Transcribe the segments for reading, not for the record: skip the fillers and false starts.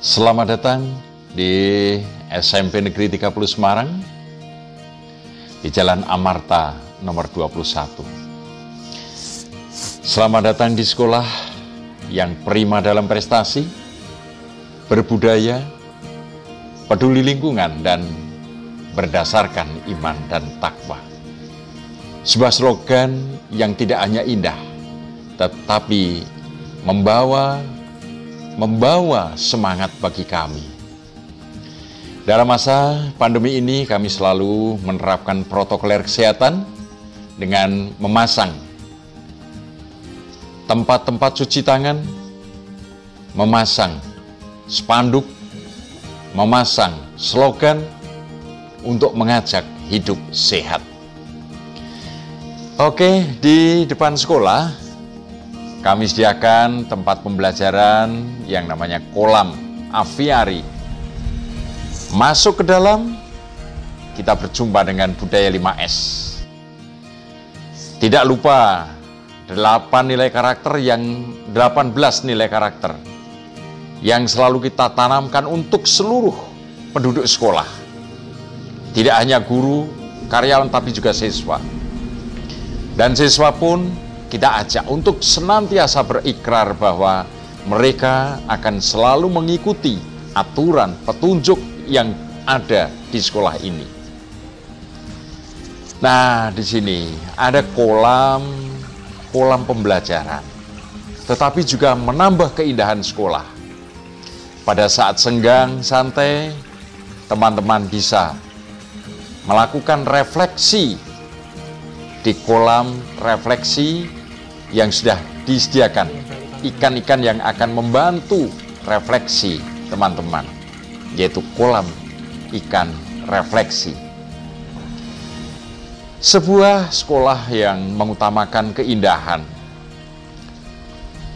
Selamat datang di SMP Negeri 30 Semarang, di Jalan Amarta nomor 21. Selamat datang di sekolah yang prima dalam prestasi, berbudaya, peduli lingkungan, dan berdasarkan iman dan takwa. Sebuah slogan yang tidak hanya indah, tetapi membawa semangat bagi kami. Dalam masa pandemi ini kami selalu menerapkan protokol kesehatan dengan memasang tempat-tempat cuci tangan, memasang spanduk, memasang slogan untuk mengajak hidup sehat. Oke, di depan sekolah kami sediakan tempat pembelajaran yang namanya kolam aviari. Masuk ke dalam, kita berjumpa dengan budaya 5S. Tidak lupa 18 nilai karakter yang selalu kita tanamkan untuk seluruh penduduk sekolah. Tidak hanya guru, karyawan, tapi juga siswa. Dan siswa pun kita ajak untuk senantiasa berikrar bahwa mereka akan selalu mengikuti aturan, petunjuk yang ada di sekolah ini. Nah, di sini ada kolam pembelajaran, tetapi juga menambah keindahan sekolah. Pada saat senggang, santai, teman-teman bisa melakukan refleksi di kolam refleksi yang sudah disediakan, ikan-ikan yang akan membantu refleksi teman-teman, yaitu kolam ikan refleksi. Sebuah sekolah yang mengutamakan keindahan,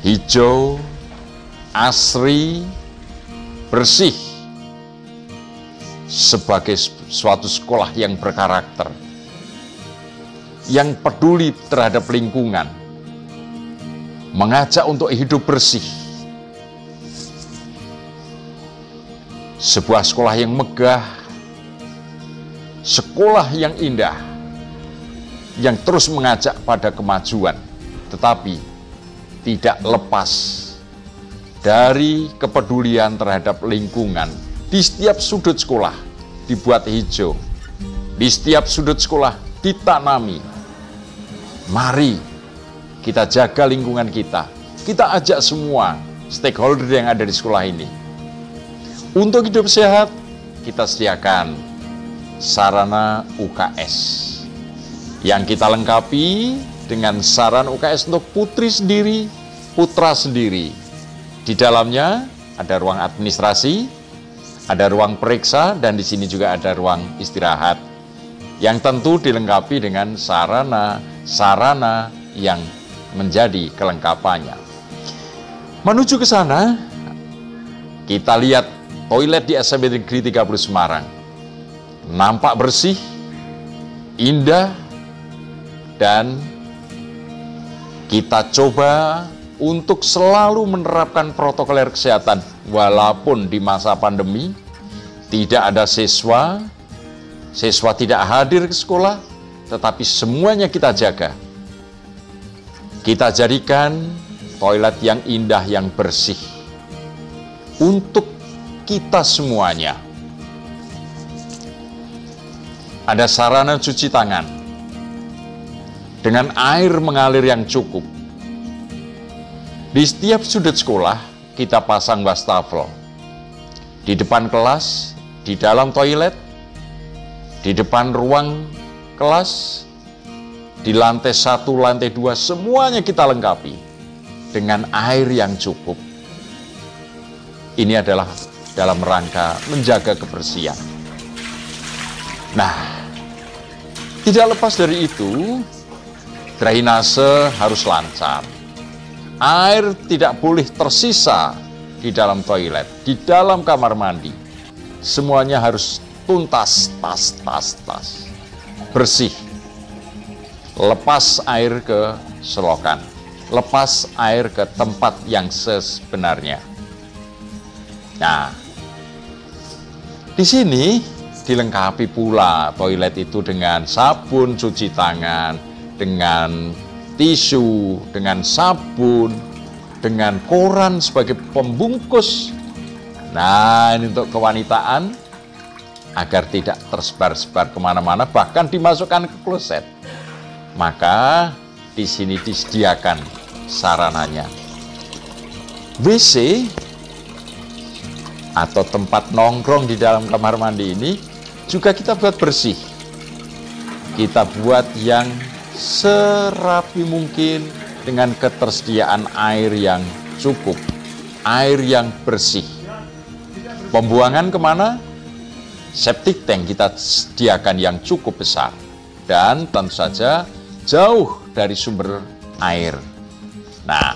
hijau, asri, bersih, sebagai suatu sekolah yang berkarakter, yang peduli terhadap lingkungan, mengajak untuk hidup bersih. Sebuah sekolah yang megah, sekolah yang indah, yang terus mengajak pada kemajuan, tetapi tidak lepas dari kepedulian terhadap lingkungan. Di setiap sudut sekolah dibuat hijau, di setiap sudut sekolah ditanami. Mari kita jaga lingkungan kita. Kita ajak semua stakeholder yang ada di sekolah ini. Untuk hidup sehat, kita sediakan sarana UKS yang kita lengkapi dengan sarana UKS untuk putri sendiri, putra sendiri. Di dalamnya ada ruang administrasi, ada ruang periksa, dan di sini juga ada ruang istirahat yang tentu dilengkapi dengan sarana yang menjadi kelengkapannya. Menuju ke sana, kita lihat toilet di SMP Negeri 30 Semarang. Nampak bersih, indah, dan kita coba untuk selalu menerapkan protokol kesehatan. Walaupun di masa pandemi, tidak ada siswa tidak hadir ke sekolah, tetapi semuanya kita jaga. Kita jadikan toilet yang indah, yang bersih untuk kita semuanya. Ada sarana cuci tangan dengan air mengalir yang cukup. Di setiap sudut sekolah kita pasang wastafel. Di depan kelas, di dalam toilet, di depan ruang kelas, di lantai 1, lantai 2, semuanya kita lengkapi dengan air yang cukup. Ini adalah dalam rangka menjaga kebersihan. Nah, tidak lepas dari itu, drainase harus lancar. Air tidak boleh tersisa di dalam toilet, di dalam kamar mandi. Semuanya harus tuntas, tas, bersih. Lepas air ke selokan, lepas air ke tempat yang sebenarnya. Nah, di sini dilengkapi pula toilet itu dengan sabun cuci tangan, dengan tisu, dengan sabun, dengan koran sebagai pembungkus. Nah, ini untuk kewanitaan agar tidak tersebar-sebar kemana-mana, bahkan dimasukkan ke kloset. Maka di sini disediakan sarananya. WC atau tempat nongkrong di dalam kamar mandi ini juga kita buat bersih. Kita buat yang serapi mungkin dengan ketersediaan air yang cukup, air yang bersih. Pembuangan kemana? Septic tank kita sediakan yang cukup besar. Dan tentu saja jauh dari sumber air. Nah,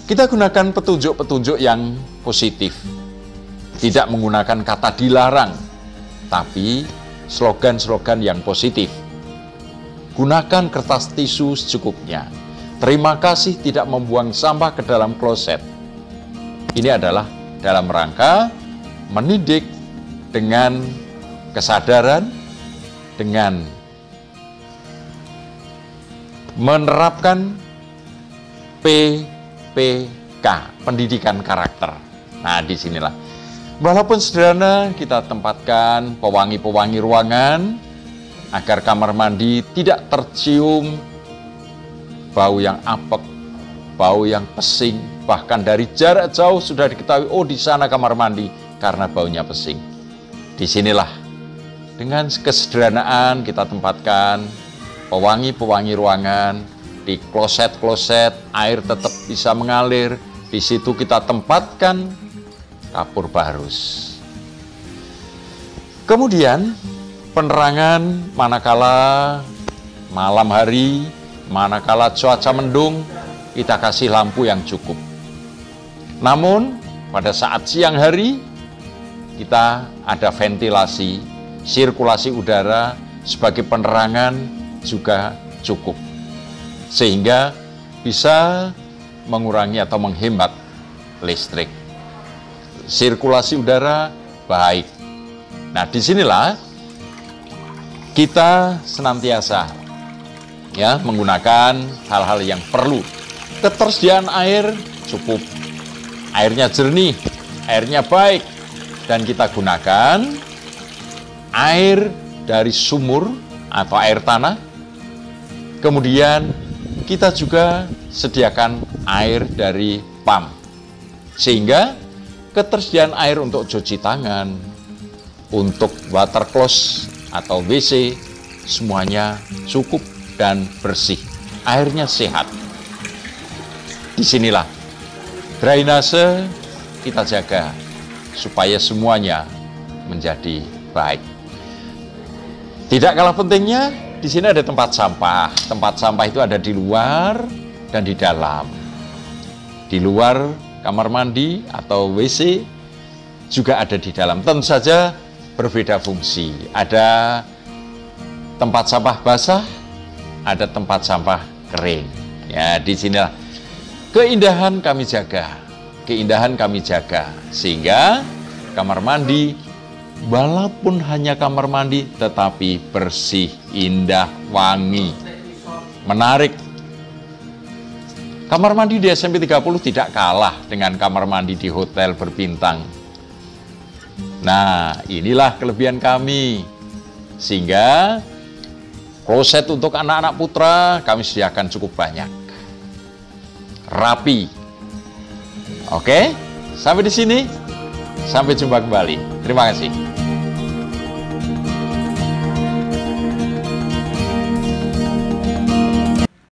kita gunakan petunjuk-petunjuk yang positif. Tidak menggunakan kata dilarang, tapi slogan-slogan yang positif. Gunakan kertas tisu secukupnya. Terima kasih tidak membuang sampah ke dalam kloset. Ini adalah dalam rangka mendidik dengan kesadaran, dengan menerapkan PPK, pendidikan karakter. Nah, disinilah. Walaupun sederhana, kita tempatkan pewangi-pewangi ruangan agar kamar mandi tidak tercium bau yang apek, bau yang pesing, bahkan dari jarak jauh sudah diketahui, oh di sana kamar mandi karena baunya pesing. Disinilah dengan kesederhanaan kita tempatkan pewangi-pewangi ruangan di kloset-kloset, air tetap bisa mengalir. Di situ kita tempatkan kapur barus. Kemudian penerangan manakala malam hari, manakala cuaca mendung, kita kasih lampu yang cukup. Namun pada saat siang hari kita ada ventilasi, sirkulasi udara sebagai penerangan juga cukup. Sehingga bisa mengurangi atau menghemat listrik. Sirkulasi udara baik. Nah, disinilah kita senantiasa menggunakan hal-hal yang perlu. Ketersediaan air cukup, airnya jernih, airnya baik, dan kita gunakan air dari sumur atau air tanah. Kemudian kita juga sediakan air dari pump, sehingga ketersediaan air untuk cuci tangan, untuk water closet atau WC, semuanya cukup dan bersih. Airnya sehat. Disinilah drainase kita jaga supaya semuanya menjadi baik. Tidak kalah pentingnya, di sini ada tempat sampah. Tempat sampah itu ada di luar dan di dalam. Di luar kamar mandi atau WC juga ada di dalam. Tentu saja berbeda fungsi. Ada tempat sampah basah, ada tempat sampah kering. Ya, di sinilah keindahan kami jaga. Keindahan kami jaga sehingga kamar mandi walaupun hanya kamar mandi tetapi bersih, indah, wangi, menarik. Kamar mandi di SMP 30 tidak kalah dengan kamar mandi di hotel berbintang. Nah, inilah kelebihan kami. Sehingga kloset untuk anak-anak putra kami sediakan cukup banyak. Rapi. Oke, sampai di sini. Sampai jumpa kembali. Terima kasih.